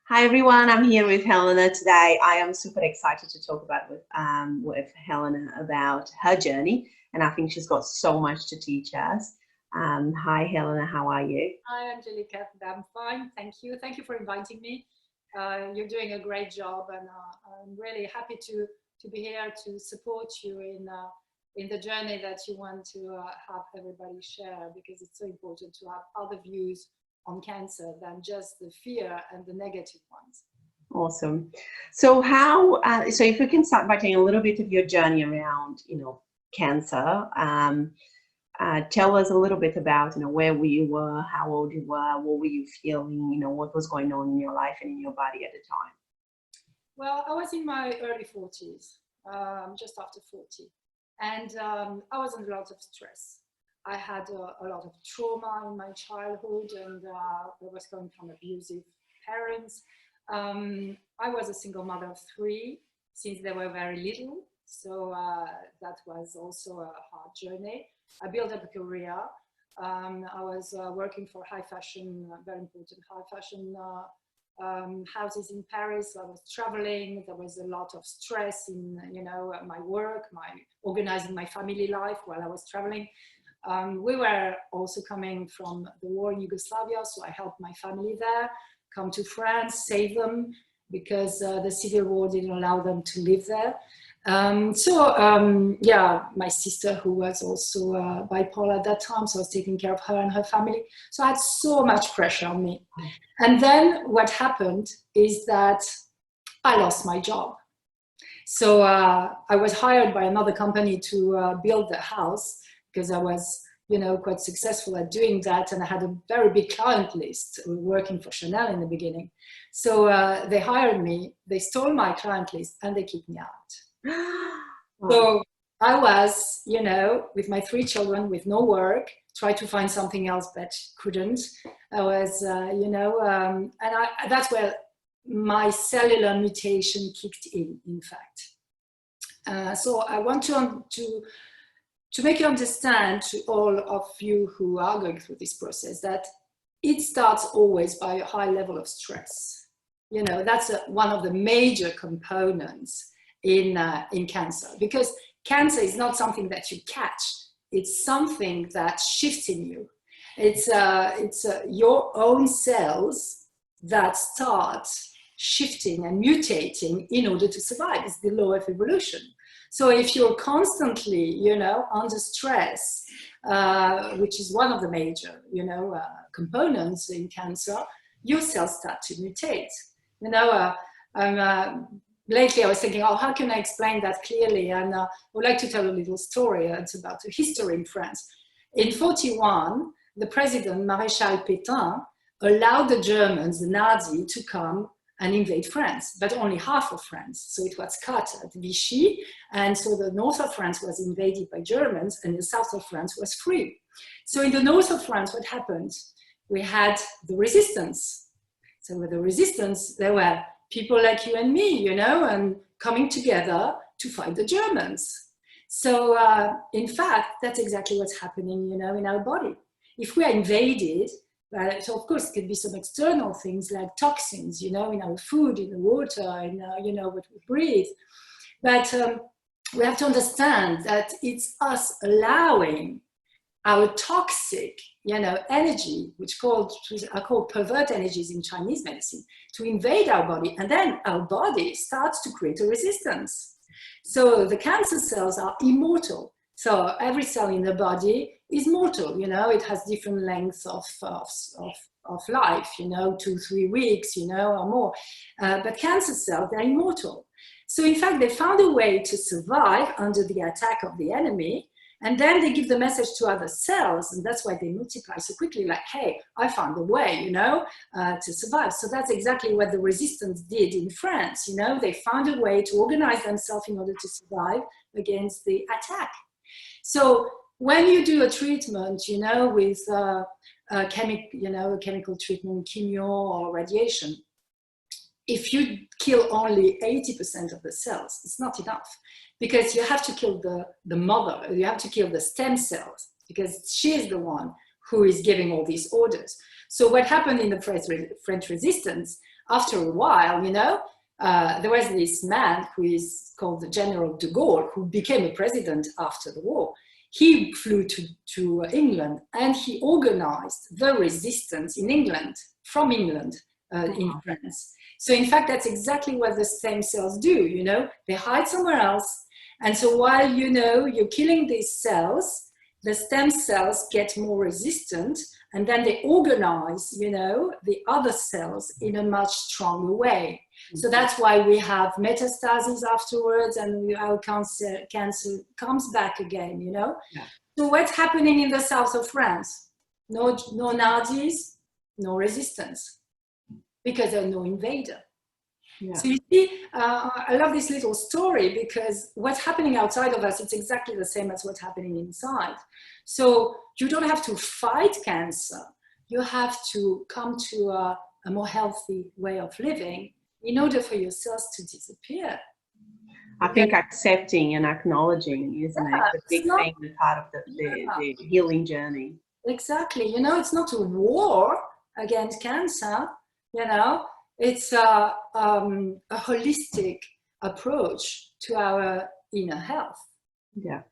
Hi everyone, I'm here with Helena today. I am super excited to talk about with Helena about her journey, and I think she's got so much to teach us. Hi Helena, how are you? Hi 𝗕𝗢𝗢𝗞, I'm fine, thank you. Thank you for inviting me. You're doing a great job, and I'm really happy to be here to support you in the journey that you want to have everybody share, because it's so important to have other views on cancer than just the fear and the negative ones. Awesome. So so if we can start by telling a little bit of your journey around, cancer. Tell us a little bit about, where you were, how old you were, what were you feeling, what was going on in your life and in your body at the time. Well, I was in my early 40s, just after 40, and I was under a lot of stress. I had a lot of trauma in my childhood, and I was coming from abusive parents. I was a single mother of 3 since they were very little, so that was also a hard journey. I built up a career. I was working for high fashion, very important high fashion houses in Paris. I was traveling. There was a lot of stress in, my work, organizing my family life while I was traveling. We were also coming from the war in Yugoslavia, so I helped my family there, come to France, save them, because the civil war didn't allow them to live there. Yeah, my sister, who was also bipolar at that time, so I was taking care of her and her family. So I had so much pressure on me. And then what happened is that I lost my job. So I was hired by another company to build the house, because I was, quite successful at doing that, and I had a very big client list, working for Chanel in the beginning. So they hired me, they stole my client list, and they kicked me out. So I was, with my 3 children, with no work, tried to find something else, but couldn't. I was, and that's where my cellular mutation kicked in fact. So I want to make you understand, to all of you who are going through this process, that it starts always by a high level of stress. That's one of the major components in cancer, because cancer is not something that you catch. It's something that shifts in you. It's your own cells that start shifting and mutating in order to survive. It's the law of evolution. So if you're constantly, under stress, which is one of the major, components in cancer, your cells start to mutate. Lately I was thinking, how can I explain that clearly? And I would like to tell a little story. It's about a history in France. In 1941, the president, 𝗪𝗢𝗢𝗞 allowed the Germans, the Nazis, to come and invade France, but only half of France. So it was cut at Vichy, and so the north of France was invaded by Germans, and the south of France was free. So in the north of France, what happened? We had the resistance. So with the resistance, there were people like you and me, and coming together to fight the Germans. So in fact, that's exactly what's happening, in our body. If we are invaded, so of course, it could be some external things like toxins, in our food, in the water, in what we breathe. But we have to understand that it's us allowing our toxic, energy, which are called pervert energies in Chinese medicine, to invade our body, and then our body starts to create a resistance. So the cancer cells are immortal. So every cell in the body is mortal, it has different lengths of life, 2-3 weeks, or more. But cancer cells, they're immortal. So in fact, they found a way to survive under the attack of the enemy, and then they give the message to other cells, and that's why they multiply so quickly, like, hey, I found a way, to survive. So that's exactly what the resistance did in France, they found a way to organize themselves in order to survive against the attack. So when you do a treatment, with a chemical treatment, chemo or radiation, if you kill only 80% of the cells, it's not enough, because you have to kill the mother, you have to kill the stem cells, because she is the one who is giving all these orders. So what happened in the French resistance, After a while, you know, there was this man who is called the General de Gaulle, who became a president after the war. He flew to England and he organized the resistance in England, from England, in France. So in fact, that's exactly what the stem cells do, you know, they hide somewhere else. And so while, you know, you're killing these cells, the stem cells get more resistant, and then they organize, you know, the other cells in a much stronger way. So that's why we have metastases afterwards, and our cancer comes back again, you know. Yeah. So what's happening in the south of France? No Nazis, no resistance, because there's no invader. Yeah. So you see, I love this little story, because what's happening outside of us, it's exactly the same as what's happening inside. So you don't have to fight cancer. You have to come to a more healthy way of living in order for your cells to disappear. I think accepting and acknowledging, isn't it? The big thing, part of the healing journey. Exactly. You know, it's not a war against cancer, you know. It's a holistic approach to our inner health. Yeah.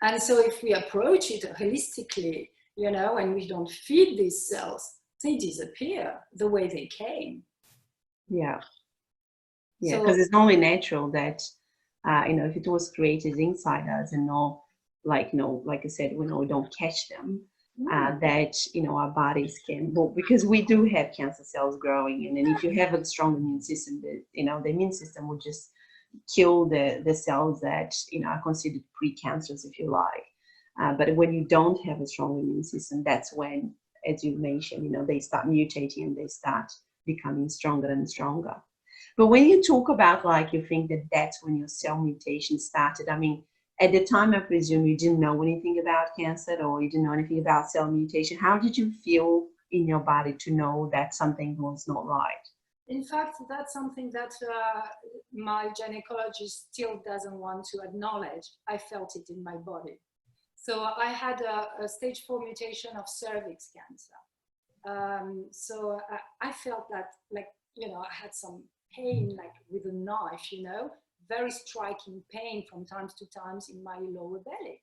And so if we approach it holistically, you know, and we don't feed these cells, they disappear the way they came. Yeah. Yeah, because it's only natural that, you know, if it was created inside us and not, like, you know, like I said, we don't catch them, that, you know, our bodies can, well, because we do have cancer cells growing, and then if you have a strong immune system, you know, the immune system will just kill the cells that, you know, are considered pre-cancerous, if you like. But when you don't have a strong immune system, that's when, as you mentioned, you know, they start mutating and they start becoming stronger and stronger. But when you talk about, like, you think that that's when your cell mutation started, I mean, at the time, I presume you didn't know anything about cancer, or you didn't know anything about cell mutation. How did you feel in your body to know that something was not right? In fact, that's something that my gynecologist still doesn't want to acknowledge. I felt it in my body. So I had a stage 4 mutation of cervix cancer. So I felt that, like, you know, I had some pain, like with a knife, you know, very striking pain from times to times in my lower belly.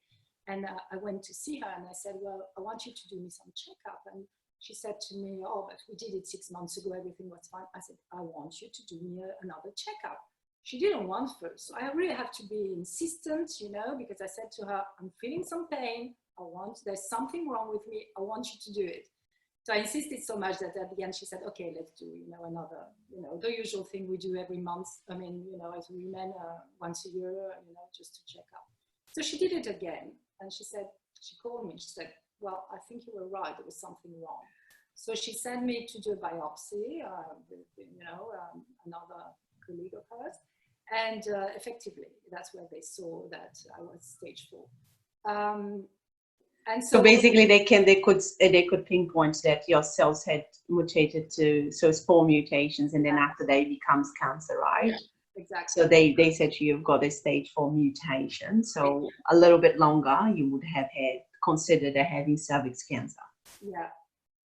And I went to see her and I said, well, I want you to do me some checkup. And she said to me, oh, but we did it 6 months ago, everything was fine. I said, I want you to do me another checkup. She didn't want first. So I really have to be insistent, you know, because I said to her, I'm feeling some pain. There's something wrong with me. I want you to do it. So I insisted so much that at the end she said, okay, let's do, you know, another, you know, the usual thing we do every month. I mean, you know, as women, once a year, you know, just to check up. So she did it again. And she said, she called me, she said, well, I think you were right, there was something wrong. So she sent me to do a biopsy with, you know, another colleague of hers. And effectively, that's where they saw that I was stage 4. And so basically they could pinpoint that your cells had mutated to, so it's 4 mutations, and then after that it becomes cancer, right? Yeah, exactly. So they said to you, you've got a stage 4 mutation, so a little bit longer you would have considered having cervix cancer. Yeah.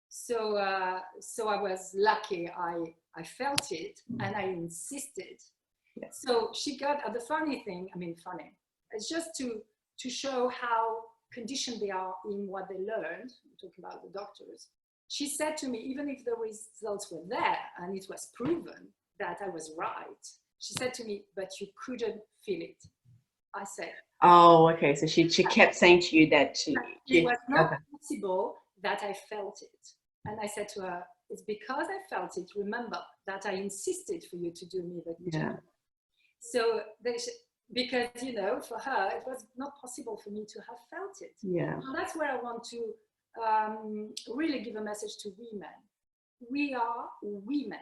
So so I was lucky. I felt it and I insisted. Yeah. So she got the funny thing. I mean, funny. It's just to show how conditioned they are in what they learned. I'm talking about the doctors. She said to me, even if the results were there and it was proven that I was right, she said to me, but you couldn't feel it. I said, oh, okay. So she kept saying to you that it was not possible that I felt it. And I said to her, it's because I felt it. Remember that I insisted for you to do me the job. So because, you know, for her, it was not possible for me to have felt it. Yeah. And that's where I want to really give a message to women. We are women,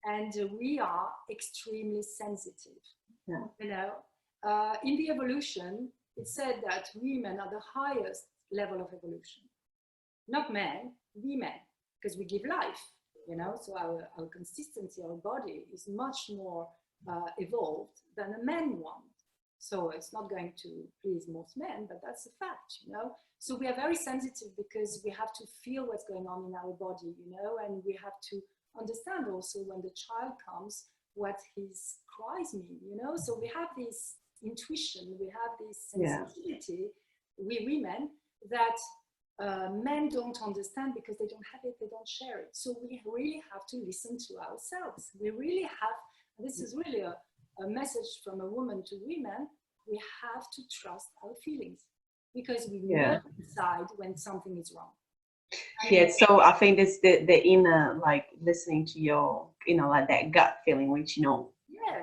and we are extremely sensitive. Yeah. You know, in the evolution, it said that women are the highest level of evolution. Not men, women, because we give life, you know, so our consistency, our body is much more evolved than a man one. So it's not going to please most men, but that's a fact, you know. So we are very sensitive because we have to feel what's going on in our body, you know, and we have to understand also when the child comes what his cries mean, you know. So we have this intuition, we have this sensitivity, we women, that men don't understand because they don't have it, they don't share it. So we really have to listen to ourselves. We really have, this is really a message from a woman to women, we have to trust our feelings, because we know inside when something is wrong. Yeah, so I think it's the inner, like listening to your, you know, like that gut feeling, which, you know,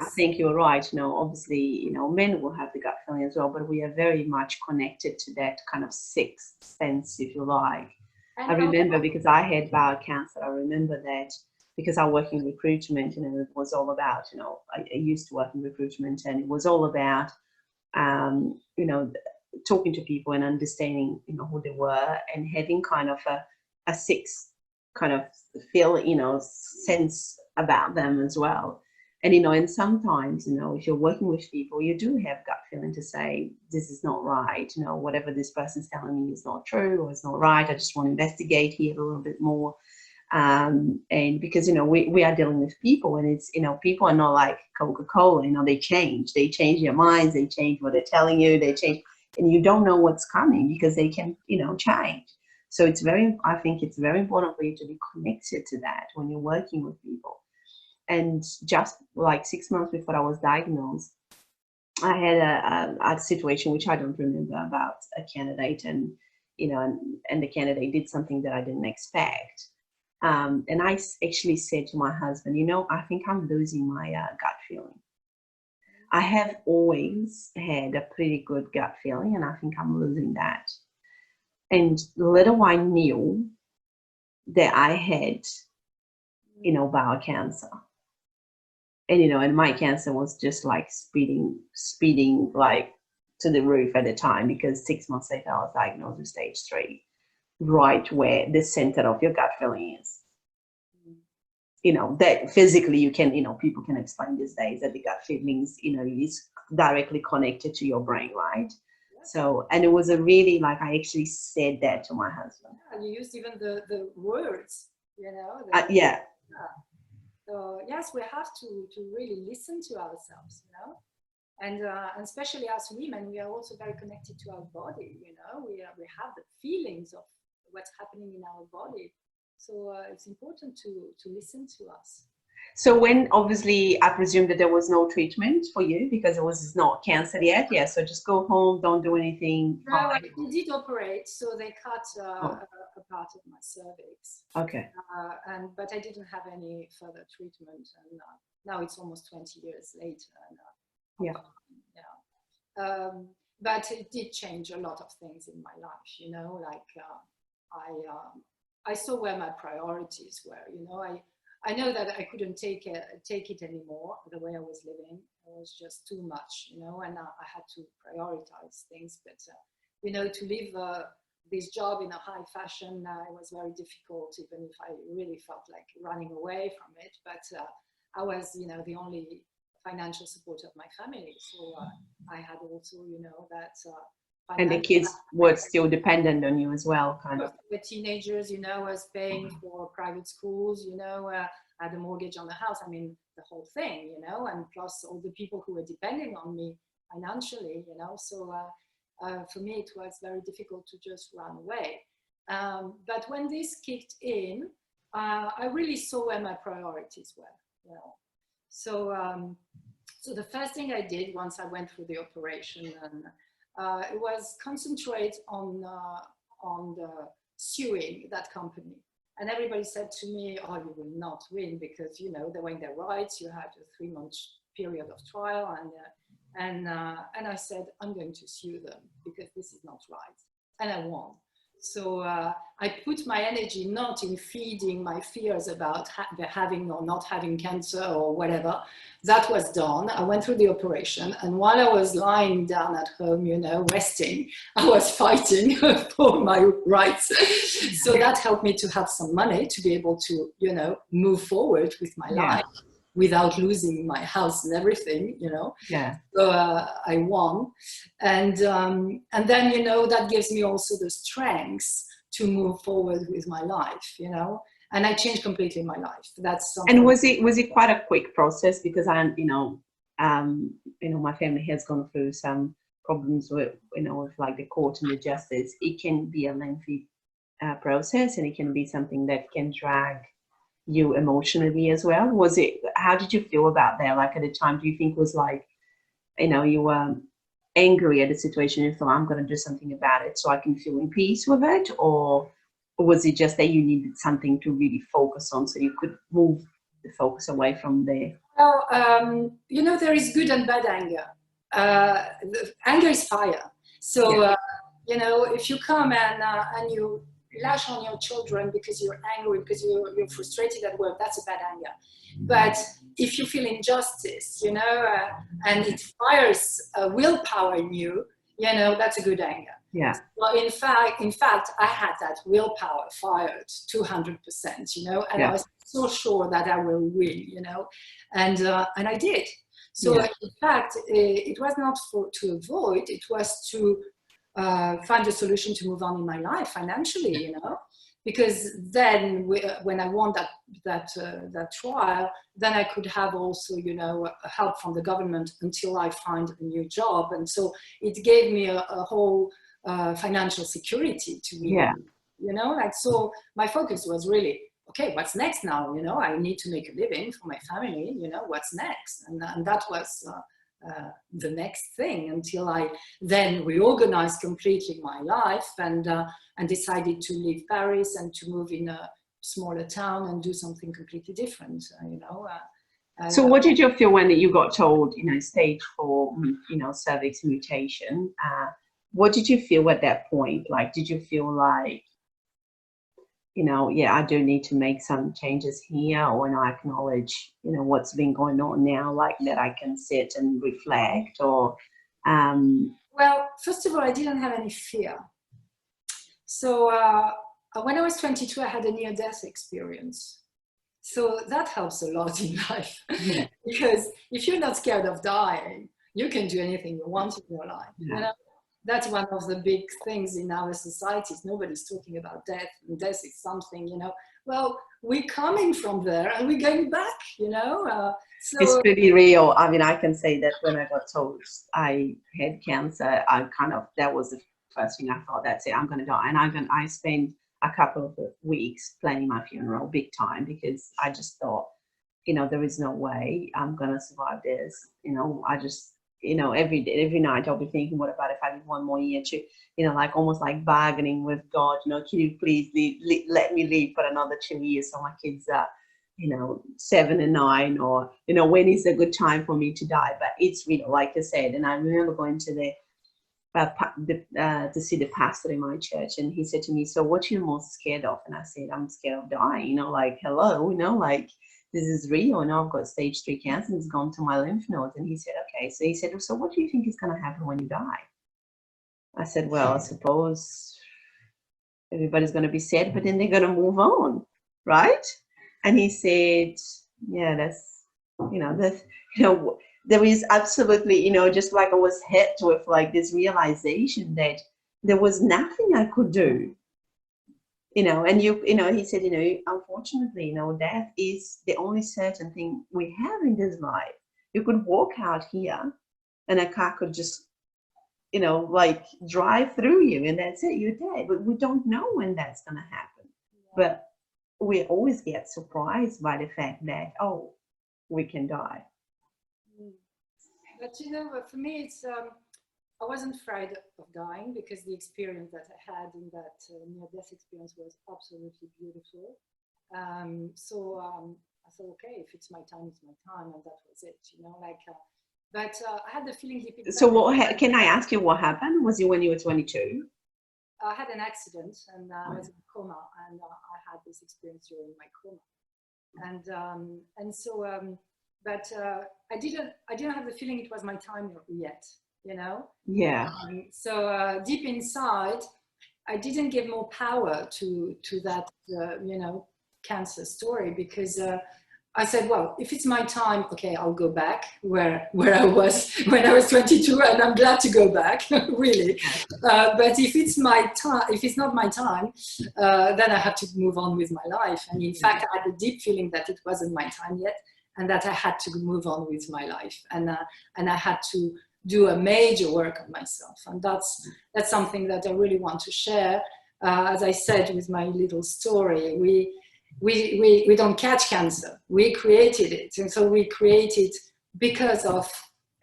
I think you're right. You know, obviously, you know, men will have the gut feeling as well, but we are very much connected to that kind of sixth sense, if you like. I remember, because I had bowel cancer, I remember that because I work in recruitment, and it was all about, you know, I used to work in recruitment, and it was all about, you know, talking to people and understanding, you know, who they were, and having kind of a sixth kind of feel, you know, sense about them as well. And, you know, and sometimes, you know, if you're working with people, you do have gut feeling to say, this is not right, you know, whatever this person's telling me is not true or is not right. I just want to investigate here a little bit more. And because, you know, we are dealing with people, and it's, you know, people are not like Coca-Cola, you know, they change their minds, they change what they're telling you, they change, and you don't know what's coming because they can, you know, change. So it's I think it's very important for you to be connected to that when you're working with people. And just like 6 months before I was diagnosed, I had a situation which I don't remember, about a candidate, and, you know, and the candidate did something that I didn't expect. And I actually said to my husband, you know, I think I'm losing my gut feeling. I have always had a pretty good gut feeling, and I think I'm losing that. And little I knew that I had, you know, bowel cancer. And, you know, and my cancer was just like speeding like to the roof at the time, because 6 months later I was diagnosed with stage 3, right where the center of your gut feeling is. You know, that physically you can, you know, people can explain these days that the gut feelings, you know, is directly connected to your brain, right? So, and it was a really, like, I actually said that to my husband. Yeah, you used even the words, you know. Yeah. So yes, we have to really listen to ourselves, you know, and especially as women, we are also very connected to our body, you know. We have the feelings of what's happening in our body, so it's important to listen to us. So when, obviously, I presume that there was no treatment for you because it was not cancer yet. Yeah. So just go home, don't do anything. No, I did operate. So they cut a part of my cervix. Okay. But I didn't have any further treatment. And now it's almost 20 years later. And, but it did change a lot of things in my life, you know, like I saw where my priorities were, you know. I know that I couldn't take it anymore, the way I was living. It was just too much, you know, and I had to prioritize things. But, you know, to leave this job in a high fashion, it was very difficult, even if I really felt like running away from it. But I was, you know, the only financial support of my family. So I had also, you know, that... and the kids were still dependent on you as well, kind of. The teenagers, you know, I was paying for private schools, you know, I had a mortgage on the house. I mean, the whole thing, you know, and plus all the people who were depending on me financially, you know. So for me, it was very difficult to just run away. But when this kicked in, I really saw where my priorities were, you know. So, so the first thing I did once I went through the operation, and it was concentrate on the suing that company. And everybody said to me, oh, you will not win, because, you know, they were in their rights. You had a 3-month period of trial. And I said, I'm going to sue them because this is not right. And I won. So I put my energy not in feeding my fears about having or not having cancer or whatever. That was done. I went through the operation, and while I was lying down at home, you know, resting, I was fighting for my rights. So that helped me to have some money to be able to, you know, move forward with my life without losing my house and everything, you know. Yeah. So I won. And then, you know, that gives me also the strength to move forward with my life, you know. and I changed completely my life. That's something. And was it quite a quick process? Because my family has gone through some problems with with like the court and the justice. It can be a lengthy process, and it can be something that can drag you emotionally as well. How did you feel about that? Like at the time, do you think it was like, you were angry at the situation, you thought, I'm going to do something about it so I can feel in peace with it? Or was it just that you needed something to really focus on so you could move the focus away from there? Well, there is good and bad anger. Anger is fire. So, if you come and you lash on your children because you're angry, because you're frustrated at work, that's a bad anger. But if you feel injustice, and it fires willpower in you, that's a good anger. Yeah. Well, in fact, I had that willpower fired 200%, and I was so sure that I will win, and I did. So in fact, it was not to avoid; it was to find a solution to move on in my life financially, because then when I won that trial, then I could have also, help from the government until I find a new job, and so it gave me a whole financial security to me. So my focus was really, okay, what's next now? I need to make a living for my family. What's next? And that was the next thing, until I then reorganized completely my life and decided to leave Paris and to move in a smaller town and do something completely different. So what did you feel when you got told, stage 4, cervix mutation? What did you feel at that point? Like, did you feel like, I do need to make some changes here, or when I acknowledge, what's been going on now, like that I can sit and reflect, or? Well, first of all, I didn't have any fear. So when I was 22, I had a near-death experience. So that helps a lot in life, because if you're not scared of dying, you can do anything you want in your life. That's one of the big things in our societies. Nobody's talking about death, and death is something, well, we're coming from there and we're going back, So it's pretty real. I mean, I can say that when I got told I had cancer, that was the first thing I thought, that's it, I'm going to die. And I spent a couple of weeks planning my funeral big time, because I just thought, there is no way I'm going to survive this. I just, every night I'll be thinking, what about if I live one more year to, like almost like bargaining with God, can you please let me live for another 2 years so my kids are, 7 and 9, or, when is a good time for me to die? But it's real, like I said. And I remember going to to see the pastor in my church, and he said to me, so what are you most scared of? And I said, I'm scared of dying, like, hello, like, this is real, I've got stage 3 cancer, and it's gone to my lymph nodes. And he said, okay. So he said, so what do you think is going to happen when you die? I said, well, I suppose everybody's going to be sad, but then they're going to move on, right? And he said, yeah, that's, there is absolutely, just like I was hit with like this realization that there was nothing I could do. And he said, unfortunately, death is the only certain thing we have in this life. You could walk out here and a car could just, like drive through you, and that's it, you're dead. But we don't know when that's going to happen. But we always get surprised by the fact that, oh, we can die. But for me, it's I wasn't afraid of dying, because the experience that I had in that near-death experience was absolutely beautiful. So I thought, okay, if it's my time, it's my time, and that was it. But I had the feeling deep inside. So can I ask you what happened? Was it when you were 22? I had an accident, and I was in a coma, and I had this experience during my coma, and so. But I didn't have the feeling it was my time yet, Yeah. So deep inside, I didn't give more power to that, cancer story, because I said, well, if it's my time, okay, I'll go back where I was when I was 22, and I'm glad to go back, really. But if it's my time, if it's not my time, then I have to move on with my life. And in fact, I had a deep feeling that it wasn't my time yet, and that I had to move on with my life, and I had to do a major work on myself. And that's something that I really want to share. As I said with my little story, we don't catch cancer, we created it. And so we created because of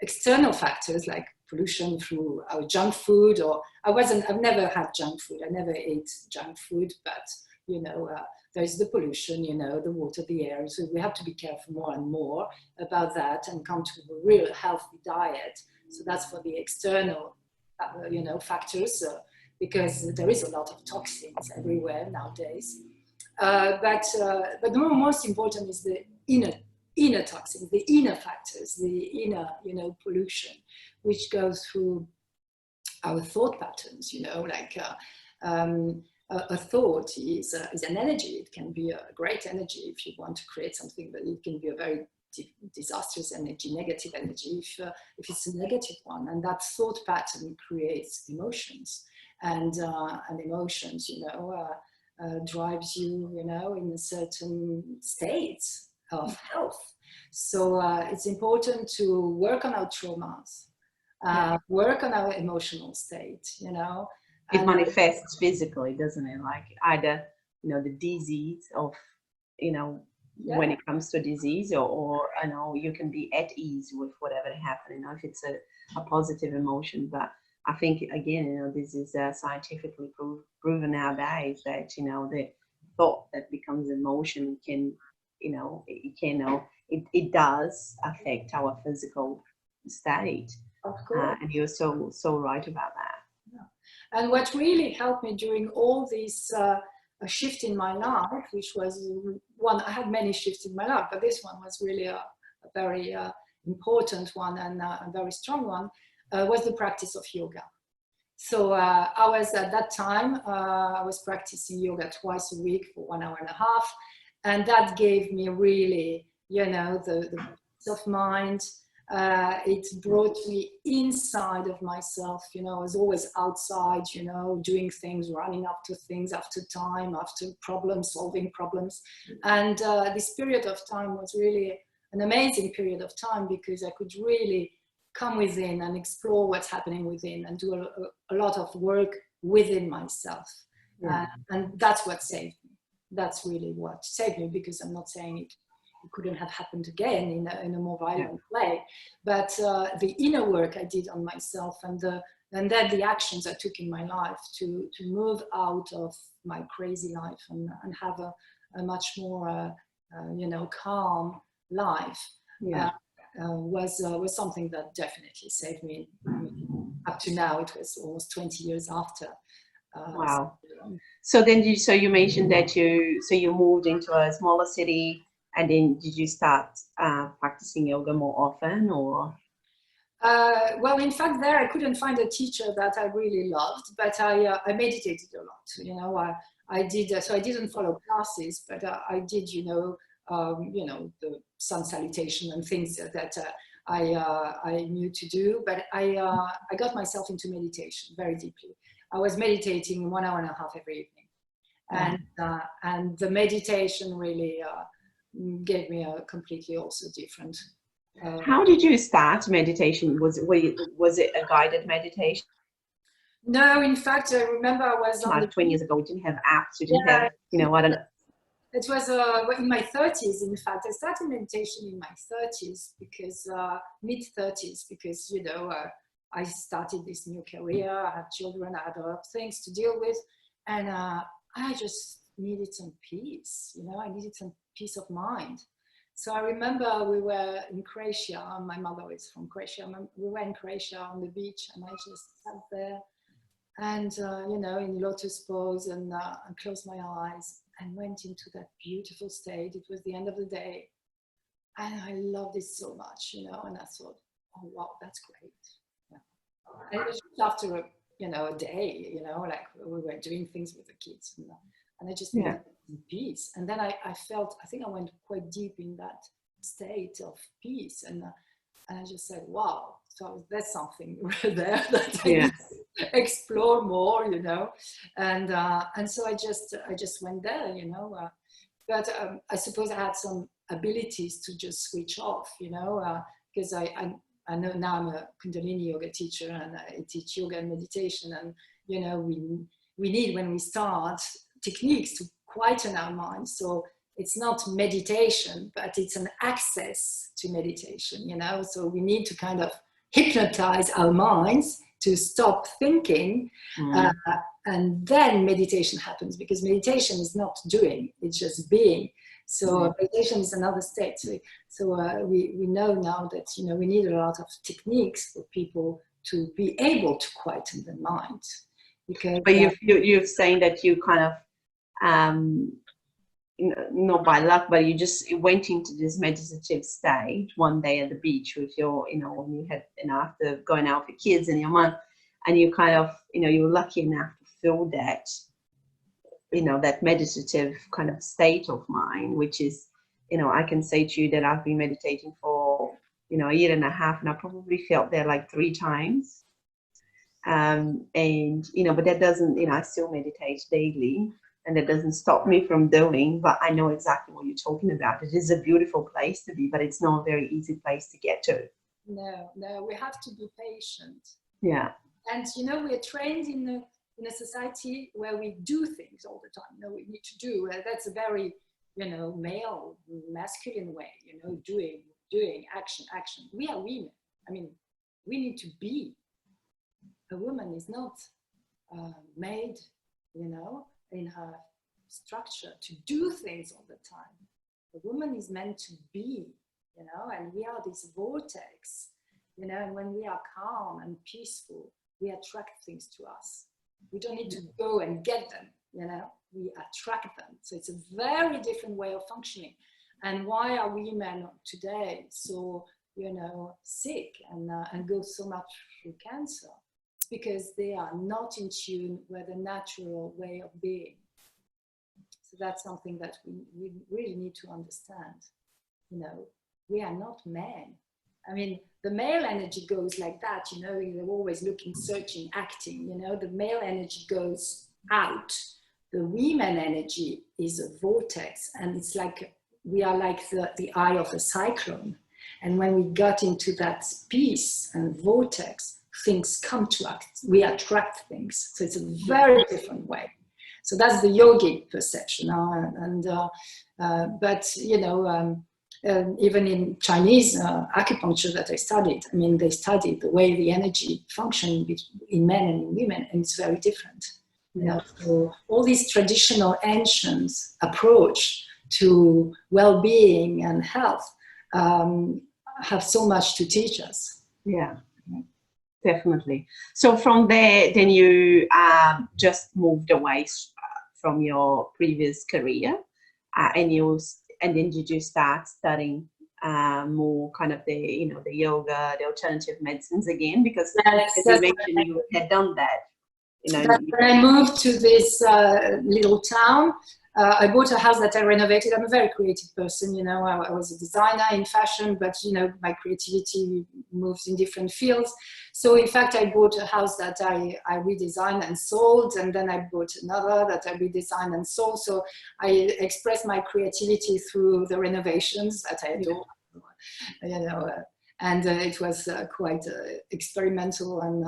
external factors like pollution through our junk food, or I've never had junk food, I never ate junk food, but you know, there's the pollution, you know, the water, the air. So we have to be careful more and more about that and come to a real healthy diet. So that's for the external, you know, factors, because there is a lot of toxins everywhere nowadays. But the most important is the inner toxins, the inner factors, the inner, you know, pollution, which goes through our thought patterns. You know, like a thought is an energy. It can be a great energy if you want to create something, but it can be a very disastrous energy, negative energy if it's a negative one. And that thought pattern creates emotions, and emotions, you know, drives you, you know, in a certain state of health. So it's important to work on our traumas, work on our emotional state, you know. It manifests physically, doesn't it? Like either, you know, the disease of, you know, when it comes to disease, or you know, you can be at ease with whatever happened, you know, if it's a positive emotion. But I think, again, you know, this is scientifically proven nowadays that, you know, the thought that becomes emotion can, you know, it does affect our physical state. Of course. And you're so right about that. Yeah. And what really helped me during all this shift in my life, which was one, I had many shifts in my life, but this one was really a very important one, and a very strong one, was the practice of yoga. So I was at that time, I was practicing yoga twice a week for 1.5 hours. And that gave me really, you know, the peace of mind. It brought me inside of myself. You know, I was always outside, you know, doing things, running up to things after time, after problems, solving problems. And this period of time was really an amazing period of time, because I could really come within and explore what's happening within, and do a lot of work within myself. And that's what saved me. That's really what saved me, because I'm not saying it couldn't have happened again in a more violent way, but the inner work I did on myself, and then the actions I took in my life to move out of my crazy life and have a much more you know, calm life, was something that definitely saved me. I mean, up to now, it was almost 20 years after. Wow. So then you mentioned that you moved into a smaller city, and then did you start practicing yoga more often, or? Well, in fact, there I couldn't find a teacher that I really loved, but I meditated a lot. You know, I did. So I didn't follow classes, but I did. You know, the sun salutation and things that I knew to do. But I got myself into meditation very deeply. I was meditating 1.5 hours every evening, and the meditation really gave me a completely also different. How did you start meditation? Was it a guided meditation? No, in fact, I remember I was like 20 years ago. We didn't have apps. We didn't have, you know, I don't know. It was in my 30s. In fact, I started meditation in my 30s, because mid-30s, because, you know, I started this new career. I had children. I had other things to deal with, and I just needed some peace. You know, I needed some peace of mind. So I remember we were in Croatia. My mother is from Croatia. We were in Croatia on the beach, and I just sat there and, you know, in lotus pose, and closed my eyes and went into that beautiful state. It was the end of the day, and I loved it so much, you know, and I thought, oh, wow, that's great. Yeah. And it was just after a day, you know, like we were doing things with the kids, and I just needed peace. And then I felt, I think I went quite deep in that state of peace, and I just said, wow, so there's something right there that I need to explore more, you know. And so I just went there, you know. But I suppose I had some abilities to just switch off, you know, because I know now I'm a Kundalini yoga teacher, and I teach yoga and meditation, and you know, we need, when we start, techniques to quieten our minds. So it's not meditation, but it's an access to meditation, you know. So we need to kind of hypnotize our minds to stop thinking, and then meditation happens, because meditation is not doing, it's just being. So meditation is another state. So we know now that, you know, we need a lot of techniques for people to be able to quieten their mind. Because, but you're saying that you kind of, not by luck, but you just went into this meditative state one day at the beach with your, you know, when you had, you know, after going out with your kids and your mom, and you kind of, you know, you were lucky enough to feel that, you know, that meditative kind of state of mind, which is, you know, I can say to you that I've been meditating for, you know, 1.5 years, and I probably felt there like 3 times. And, you know, but that doesn't, you know, I still meditate daily, and that doesn't stop me from doing, but I know exactly what you're talking about. It is a beautiful place to be, but it's not a very easy place to get to. No, we have to be patient. Yeah. And, you know, we're trained in a society where we do things all the time. You know, we need to do, that's a very, you know, male, masculine way, you know, doing, action. We are women. I mean, we need to be. A woman is not made, you know, in her structure to do things all the time. The woman is meant to be, you know, and we are this vortex, you know, and when we are calm and peaceful, we attract things to us. We don't need to go and get them, you know, we attract them. So it's a very different way of functioning. And why are women today so, you know, sick and go so much through cancer? It's because they are not in tune with the natural way of being. So that's something that we really need to understand. You know, we are not men. I mean, the male energy goes like that, you know, they're always looking, searching, acting, you know, the male energy goes out. The women energy is a vortex, and it's like, we are like the eye of a cyclone. And when we got into that peace and vortex, things come to us, we attract things. So it's a very different way. So that's the yogic perception. But, you know, even in Chinese acupuncture that I studied, I mean, they studied the way the energy functions in men and in women, and it's very different. You know, so all these traditional ancient approach to well-being and health have so much to teach us. Yeah, definitely. So from there, then you just moved away from your previous career, and then did you start studying more kind of the, you know, the yoga, the alternative medicines again? Because as you mentioned, you had done that. You know, when I moved to this little town, I bought a house that I renovated. I'm a very creative person, you know. I was a designer in fashion, but, you know, my creativity moves in different fields. So in fact, I bought a house that I redesigned and sold, and then I bought another that I redesigned and sold. So I expressed my creativity through the renovations that I do, you know. And it was quite experimental and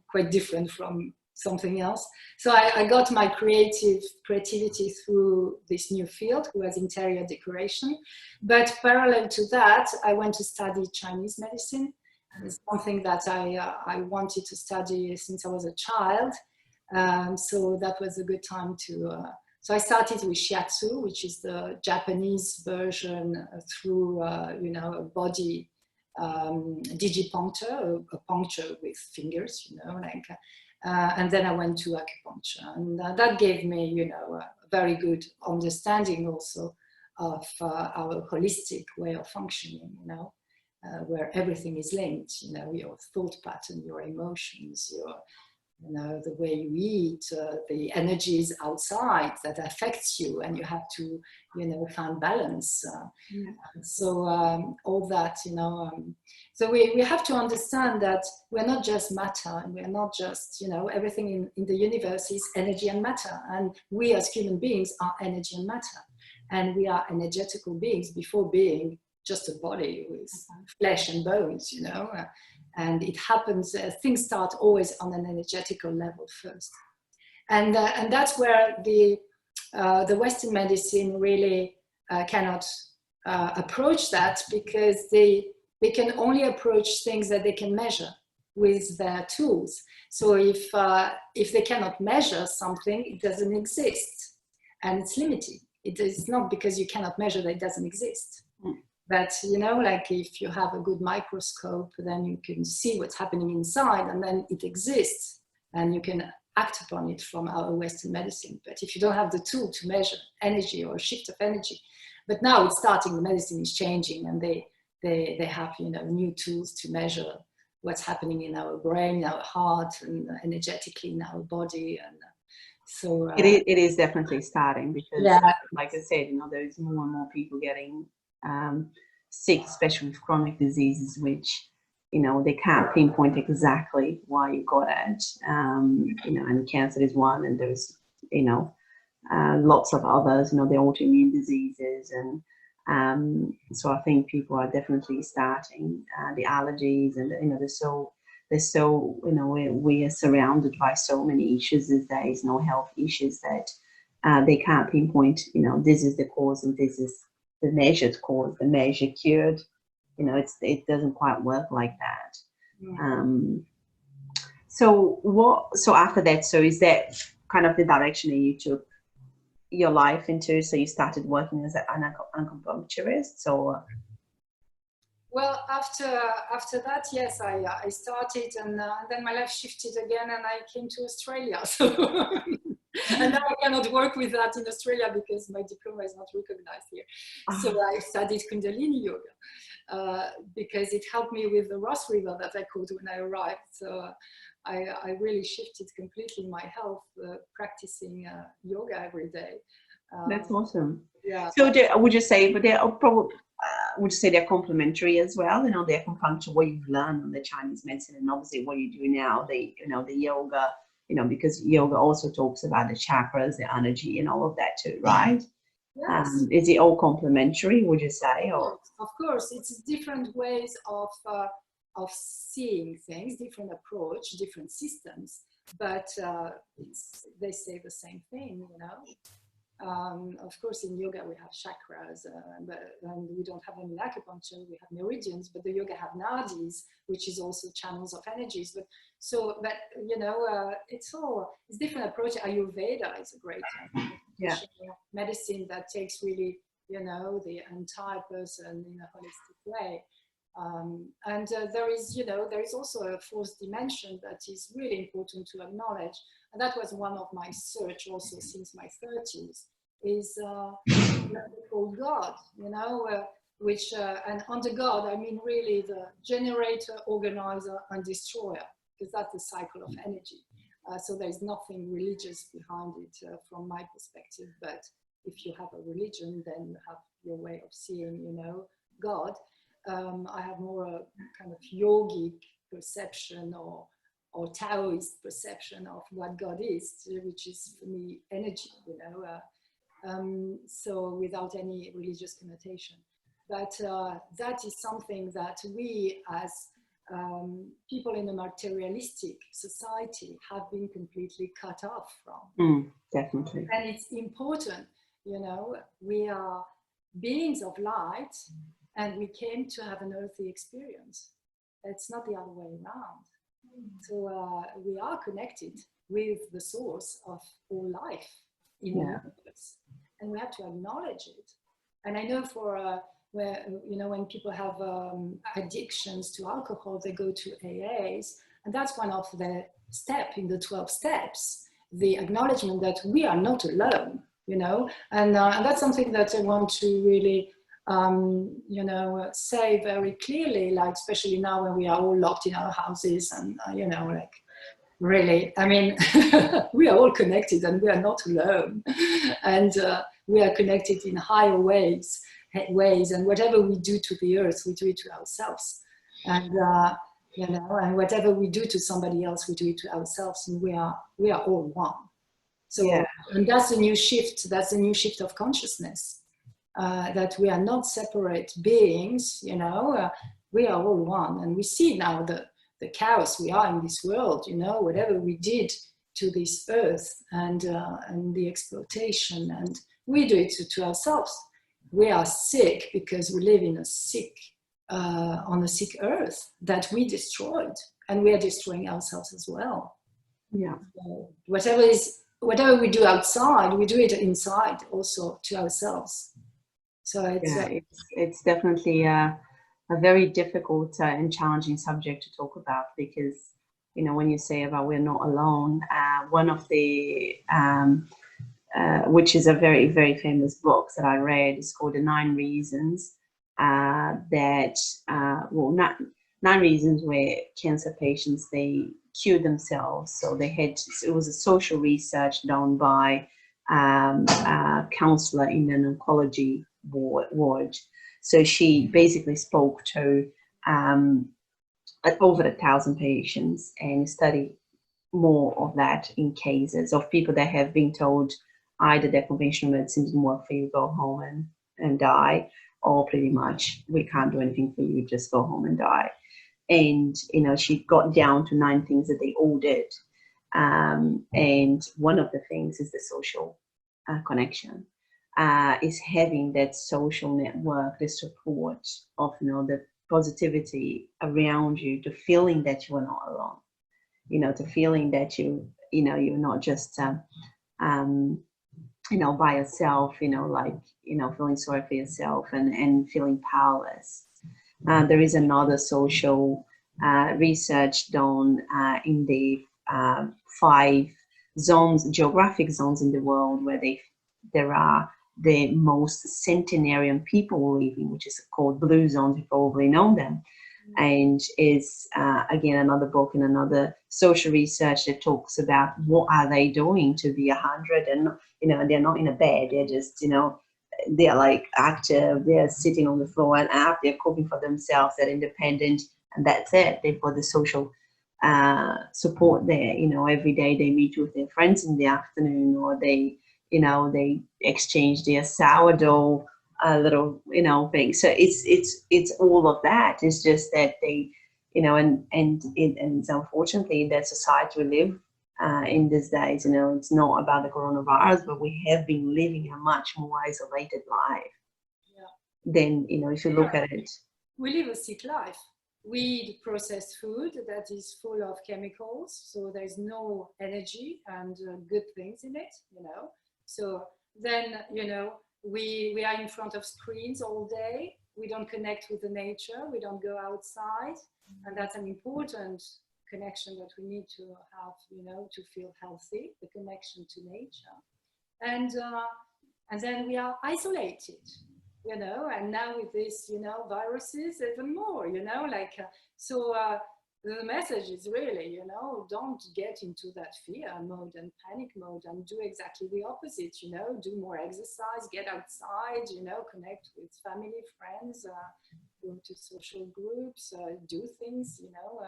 quite different from something else. So I got my creativity through this new field, who was interior decoration. But parallel to that, I went to study Chinese medicine. It's something that I wanted to study since I was a child. So that was a good time to... So I started with shiatsu, which is the Japanese version through, you know, a body digipuncture, a puncture with fingers, you know, like... and then I went to acupuncture, and that gave me, you know, a very good understanding also of our holistic way of functioning, you know, where everything is linked, you know, your thought pattern, your emotions, you know, the way you eat, the energies outside that affects you, and you have to, you know, find balance. So all that, you know, so we have to understand that we're not just matter, and we're not just, you know, everything in the universe is energy and matter, and we as human beings are energy and matter, and we are energetical beings before being just a body with flesh and bones, you know. And it happens, things start always on an energetical level first. And that's where the Western medicine really cannot approach that, because they can only approach things that they can measure with their tools. So if they cannot measure something, it doesn't exist, and it's limited. It is not because you cannot measure that it doesn't exist. But, you know, like if you have a good microscope, then you can see what's happening inside, and then it exists, and you can act upon it from our Western medicine. But if you don't have the tool to measure energy or shift of energy, but now it's starting, the medicine is changing, and they have, you know, new tools to measure what's happening in our brain, in our heart, and energetically in our body. And so it is definitely starting, because like I said, you know, there's more and more people getting sick, especially with chronic diseases, which, you know, they can't pinpoint exactly why you got it. You know, and cancer is one, and there's, you know, lots of others, you know, the autoimmune diseases, and so I think people are definitely starting the allergies, and you know, there's so you know, we are surrounded by so many issues these days, no health issues, that they can't pinpoint, you know, this is the cause and this is the measured cause, the measure cured. You know, it doesn't quite work like that. So after that, so is that kind of the direction that you took your life into? So you started working as an acupuncturist, or? Well, after that, yes, I started, and then my life shifted again, and I came to Australia. So, and now I cannot work with that in Australia because my diploma is not recognized here. So I studied Kundalini yoga because it helped me with the Ross River that I caught when I arrived. So I really shifted completely my health, practicing yoga every day. That's awesome. Yeah. So would you say, but they're probably, would you say they're complementary as well? You know, the acupuncture, what you've learned on the Chinese medicine, and obviously what you do now, the yoga, you know, because yoga also talks about the chakras, the energy, and all of that too, right? Yes. Is it all complementary, would you say? Or? Of course, it's different ways of seeing things, different approach, different systems, but they say the same thing, you know. Of course, in yoga we have chakras, and we don't have them in acupuncture. We have meridians, but the yoga have nadis, which is also channels of energies. But you know, it's different approach. Ayurveda is a great medicine that takes really, you know, the entire person in a holistic way. And there is also a fourth dimension that is really important to acknowledge, and that was one of my search also since my 30s, is called God, you know, which and under God I mean really the generator, organizer, and destroyer, because that's the cycle of energy. So there's nothing religious behind it from my perspective, but if you have a religion, then you have your way of seeing, you know, God. I have more a kind of yogic perception or Taoist perception of what God is, which is for me energy, you know, so without any religious connotation. But that is something that we as people in a materialistic society have been completely cut off from. Definitely. And it's important, you know, we are beings of light, and we came to have an earthly experience. It's not the other way around. So we are connected with the source of all life in the universe, and we have to acknowledge it. And I know for where, you know, when people have addictions to alcohol, they go to AAs, and that's one of the steps in the 12 steps, the acknowledgement that we are not alone, you know, and that's something that I want to really you know, say very clearly, like especially now when we are all locked in our houses, and you know, like really. I mean, we are all connected and we are not alone. And we are connected in higher ways, and whatever we do to the earth, we do it to ourselves. And, you know, and whatever we do to somebody else, we do it to ourselves, and we are all one. So, yeah. And that's a new shift. That's a new shift of consciousness, that we are not separate beings, you know, we are all one. And we see now the chaos we are in this world, you know, whatever we did to this earth and the exploitation, and we do it to ourselves. We are sick because we live in a sick, on a sick earth that we destroyed, and we are destroying ourselves as well. Yeah. So whatever we do outside, we do it inside also to ourselves. So it's definitely a very difficult and challenging subject to talk about, because, you know, when you say about we're not alone, one of the which is a very, very famous book that I read, is called The 9 Reasons that, well, not 9 reasons where cancer patients, they cure themselves. So they had, it was a social research done by a counselor in an oncology ward. So she basically spoke to over 1,000 patients and studied more of that in cases of people that have been told either that conventional medicine didn't work for you, go home and die, or pretty much we can't do anything for you, just go home and die. And, you know, she got down to 9 things that they all did. And one of the things is the social connection, is having that social network, the support of, you know, the positivity around you, to feeling that you are not alone, you know, to feeling that you know, you're not just, you know, by yourself, you know, like, you know, feeling sorry for yourself and feeling powerless. There is another social research done in the 5 zones, geographic zones in the world, where there are the most centenarian people living, which is called blue zones. You probably know them. And is again another book and another social research that talks about what are they doing to be 100, and, you know, they're not in a bed, they're just, you know, they're like active, they're sitting on the floor and up, they're cooking for themselves, they're independent, and that's it. They've got the social support there. You know, every day they meet with their friends in the afternoon, or they, you know, they exchange their sourdough little, you know, thing. So it's all of that. It's just that they, you know, and unfortunately that society we live in these days, you know, it's not about the coronavirus, but we have been living a much more isolated life. Yeah. Than, you know, if you look at it. We live a sick life. We eat processed food that is full of chemicals, so there's no energy and good things in it, you know. So then, you know, we are in front of screens all day. We don't connect with the nature. We don't go outside, and that's an important connection that we need to have, you know, to feel healthy, the connection to nature. And then we are isolated, you know, and now with this, you know, viruses, even more, you know, like, the message is really, you know, don't get into that fear mode and panic mode, and do exactly the opposite, you know, do more exercise, get outside, you know, connect with family, friends, go to social groups, do things, you know,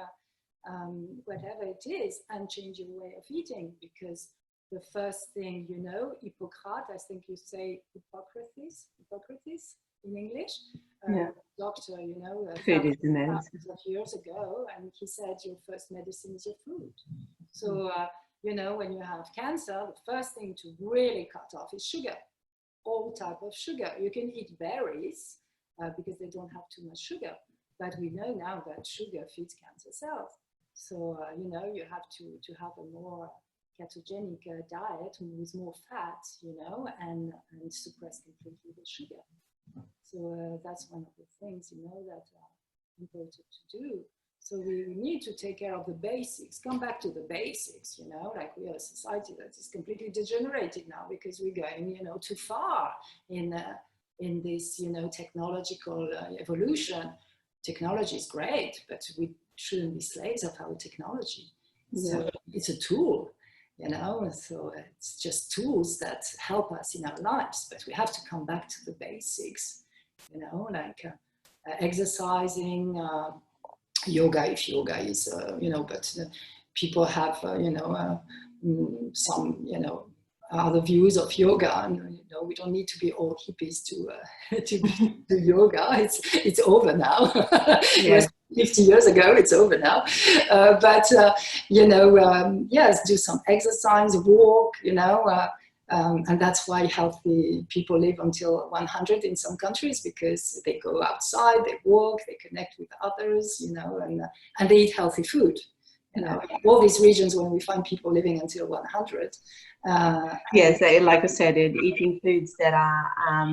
whatever it is, and change your way of eating. Because the first thing, you know, Hippocrates, I think you say Hippocrates in English, yeah. Doctor, you know, thousands of years ago, and he said your first medicine is your food. So, you know, when you have cancer, the first thing to really cut off is sugar, all type of sugar. You can eat berries because they don't have too much sugar, but we know now that sugar feeds cancer cells. So, you know, you have to have a more ketogenic diet with more fats, you know, and suppress completely the sugar. So that's one of the things, you know, that are important to do. So we need to take care of the basics, come back to the basics, you know, like we are a society that is completely degenerated now because we're going, you know, too far in this, you know, technological evolution. Technology is great, but we shouldn't be slaves of our technology. So it's a tool, you know, so it's just tools that help us in our lives, but we have to come back to the basics, you know, like exercising, yoga, if yoga is, you know, but people have, you know, some, you know, other views of yoga, and you know, we don't need to be all hippies to do yoga. It's over now. It was 50 years ago. It's over now. But you know, yes, do some exercise, walk. You know, and that's why healthy people live until 100 in some countries, because they go outside, they walk, they connect with others. You know, and they eat healthy food. You know, all these regions, when we find people living until 100. Yes, like I said, eating foods that are,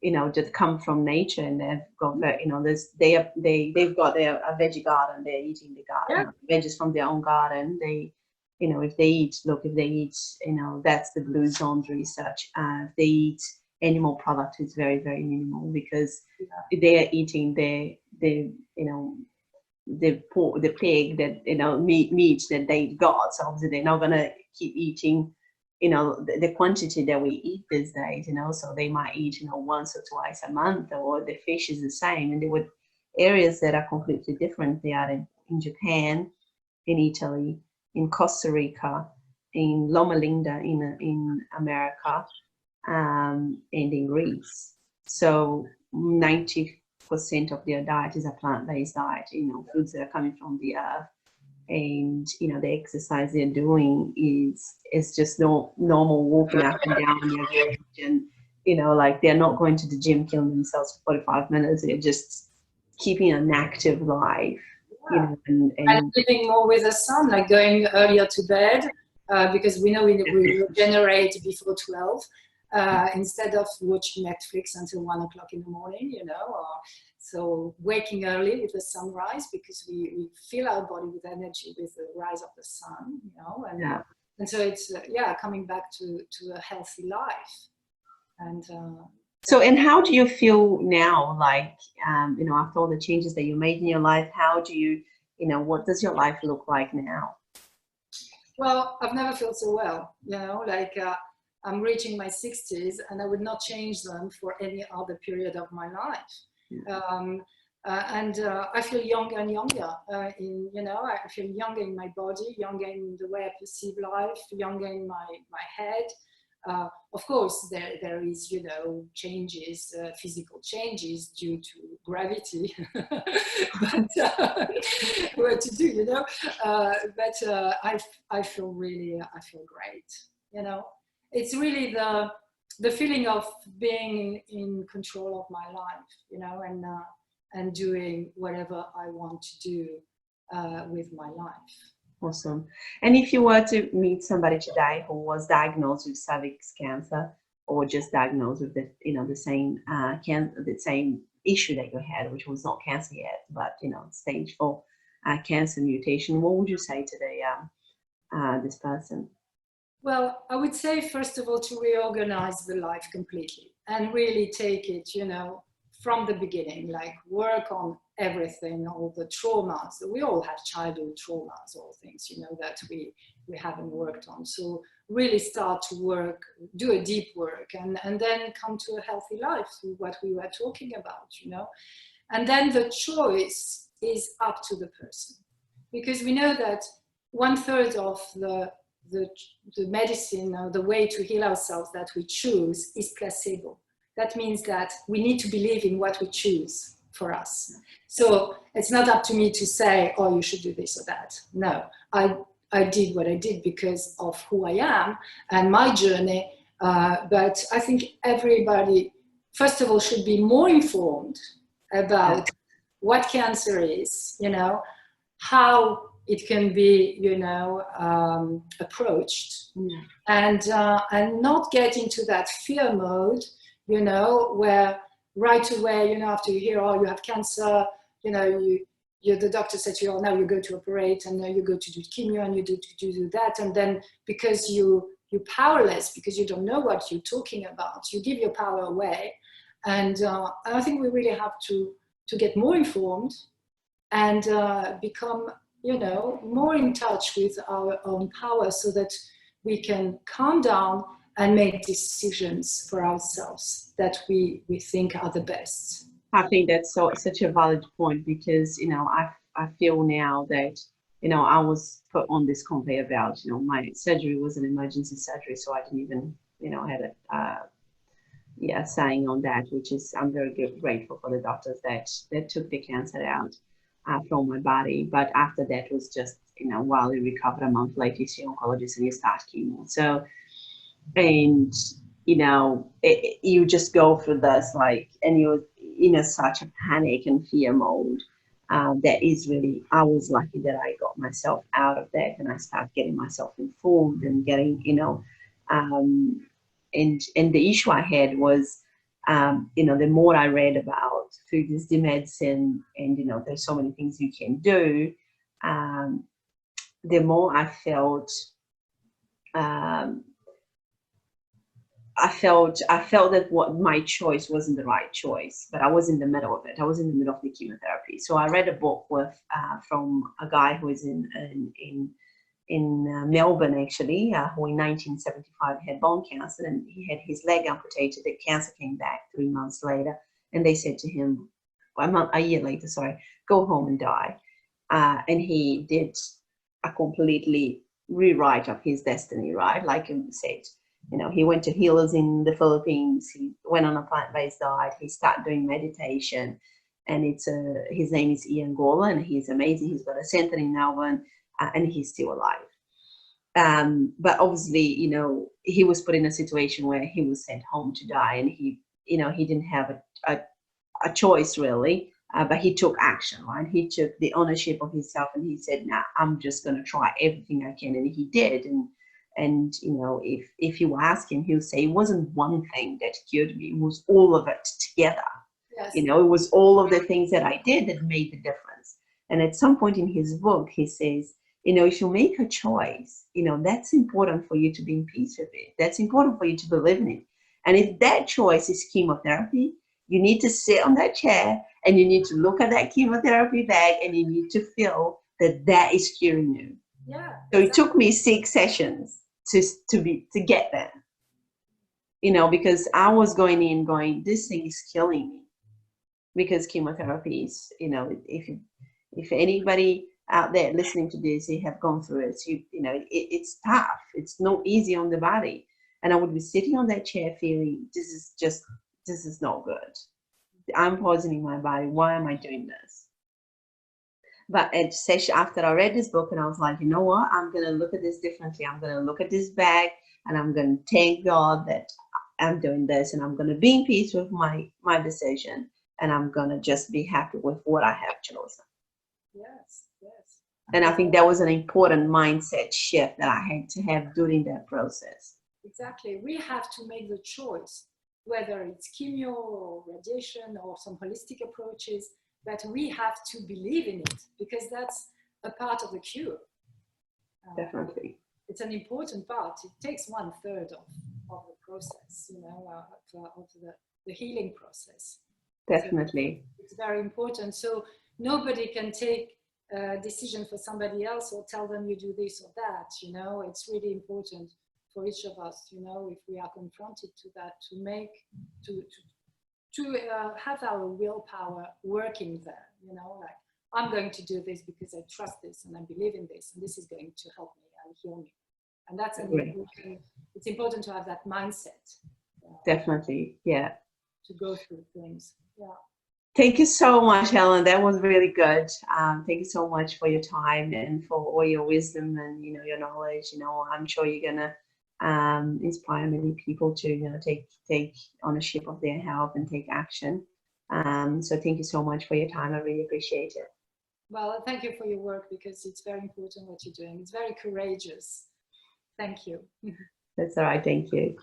you know, just come from nature, and they've got, you know, they've got a veggie garden. They're eating the garden, veggies from their own garden. They, you know, if they eat, you know, that's the blue zones research. If they eat animal products, it's very, very minimal, because they are eating you know, the pig that, you know, meat that they got. So obviously they're not gonna keep eating, you know, the quantity that we eat these days, you know. So they might eat, you know, once or twice a month, or the fish is the same. And there were areas that are completely different. They are in Japan, in Italy, in Costa Rica, in Loma Linda in America, and in Greece. So 90% of their diet is a plant-based diet, you know, foods that are coming from the earth. And you know, the exercise they're doing is just no normal walking up and down their village, and you know, like, they're not going to the gym, killing themselves for 45 minutes. They're just keeping an active life, you know, and living more with the sun, like going earlier to bed, because we know we regenerate before 12. Instead of watching Netflix until 1 o'clock in the morning, you know, so waking early with the sunrise, because we fill our body with energy with the rise of the sun, you know, and so it's coming back to a healthy life. And so, and how do you feel now, like, you know, after all the changes that you made in your life? How do you, you know, what does your life look like now? Well, I've never felt so well, you know, like I'm reaching my 60s, and I would not change them for any other period of my life. I feel younger and younger. You know, I feel younger in my body, younger in the way I perceive life, younger in my head. Of course, there is, you know, changes, physical changes due to gravity. But what to do, you know? I feel great, you know. It's really the feeling of being in control of my life, you know, and doing whatever I want to do with my life. Awesome. And if you were to meet somebody today who was diagnosed with cervix cancer, or just diagnosed with the, you know, the same the same issue that you had, which was not cancer yet, but, you know, stage 4 cancer mutation, what would you say to this person? Well, I would say, first of all, to reorganize the life completely and really take it, you know, from the beginning, like work on everything, all the traumas. We all have childhood traumas, all things, you know, that we haven't worked on. So really start to work, do a deep work, and then come to a healthy life through what we were talking about, you know. And then the choice is up to the person, because we know that 1/3 of the medicine, or the way to heal ourselves that we choose, is placebo. That means that we need to believe in what we choose for us. So it's not up to me to say, oh, you should do this or that. No, I did what I did because of who I am and my journey. But I think everybody, first of all, should be more informed about what cancer is, you know, how it can be, you know, approached, and not get into that fear mode, you know, where right away, you know, after you hear, oh, you have cancer, you know, the doctor said to you, oh, now you go to operate, and now you go to do chemo, and you do that, and then because you're powerless, because you don't know what you're talking about, you give your power away. And I think we really have to get more informed and become you know, more in touch with our own power so that we can calm down and make decisions for ourselves that we think are the best. I think that's such a valid point, because, you know, I feel now that, you know, I was put on this conveyor belt. You know, my surgery was an emergency surgery, so I didn't even, you know, had a saying on that, which is, I'm very grateful for the doctors that took the cancer out from my body. But after that was just, you know, while you recover a month later, you see an oncologist and you start chemo. So, and, you know, you just go through this, like, and you're in such a panic and fear mode. That is really, I was lucky that I got myself out of that, and I started getting myself informed and getting, you know, and the issue I had was, you know, the more I read about food is the medicine, and, you know, there's so many things you can do, the more I felt, I felt that what my choice wasn't the right choice, but I was in the middle of it. I was in the middle of the chemotherapy. So I read a book with from a guy who is in Melbourne, actually, who in 1975 had bone cancer, and he had his leg amputated. The cancer came back 3 months later, and they said to him, a year later, sorry, go home and die. And he did a completely rewrite of his destiny, right? Like you said, you know, he went to healers in the Philippines. He went on a plant-based diet. He started doing meditation, and his name is 𝗕𝗢𝗢𝗖𝗓𝗓, and he's amazing. He's got a center in Melbourne, and he's still alive. But obviously, you know, he was put in a situation where he was sent home to die, and he, you know, he didn't have a choice really, but he took action, right? He took the ownership of himself, and he said, "Nah, I'm just going to try everything I can," and he did. And you know, if you ask him, he'll say it wasn't one thing that cured me; it was all of it together. Yes. You know, it was all of the things that I did that made the difference. And at some point in his book, he says, you know, if you make a choice, you know, that's important for you to be in peace with it. That's important for you to believe in it. And if that choice is chemotherapy, you need to sit on that chair and you need to look at that chemotherapy bag, and you need to feel that that is curing you. Yeah. So it took me 6 sessions to get there, you know, because I was going, this thing is killing me, because chemotherapy is, you know, if anybody out there listening to this, you have gone through it, you know, it's tough. It's not easy on the body. And I would be sitting on that chair feeling, this is not good. I'm poisoning my body. Why am I doing this? But at session, after I read this book, and I was like, you know what? I'm going to look at this differently. I'm going to look at this bag, and I'm going to thank God that I'm doing this, and I'm going to be in peace with my decision, and I'm going to just be happy with what I have chosen. Yes, yes. And I think that was an important mindset shift that I had to have during that process. Exactly. We have to make the choice, whether it's chemo or radiation or some holistic approaches, that we have to believe in it, because that's a part of the cure. Definitely. It's an important part. It takes 1/3 of the process, you know, of the healing process. Definitely. So it's very important. So nobody can take a decision for somebody else or tell them you do this or that, you know. It's really important for each of us, you know, if we are confronted to that, to have our willpower working there, you know, like, I'm going to do this because I trust this and I believe in this, and this is going to help me and heal me. And that's it's important to have that mindset. Definitely, yeah. To go through things, yeah. Thank you so much, Helen. That was really good. Thank you so much for your time and for all your wisdom and, you know, your knowledge. You know, I'm sure you're gonna inspire many people to, you know, take ownership of their health and take action. So thank you so much for your time. I really appreciate it. Well, thank you for your work, because it's very important what you're doing. It's very courageous. Thank you. That's all right. Thank you.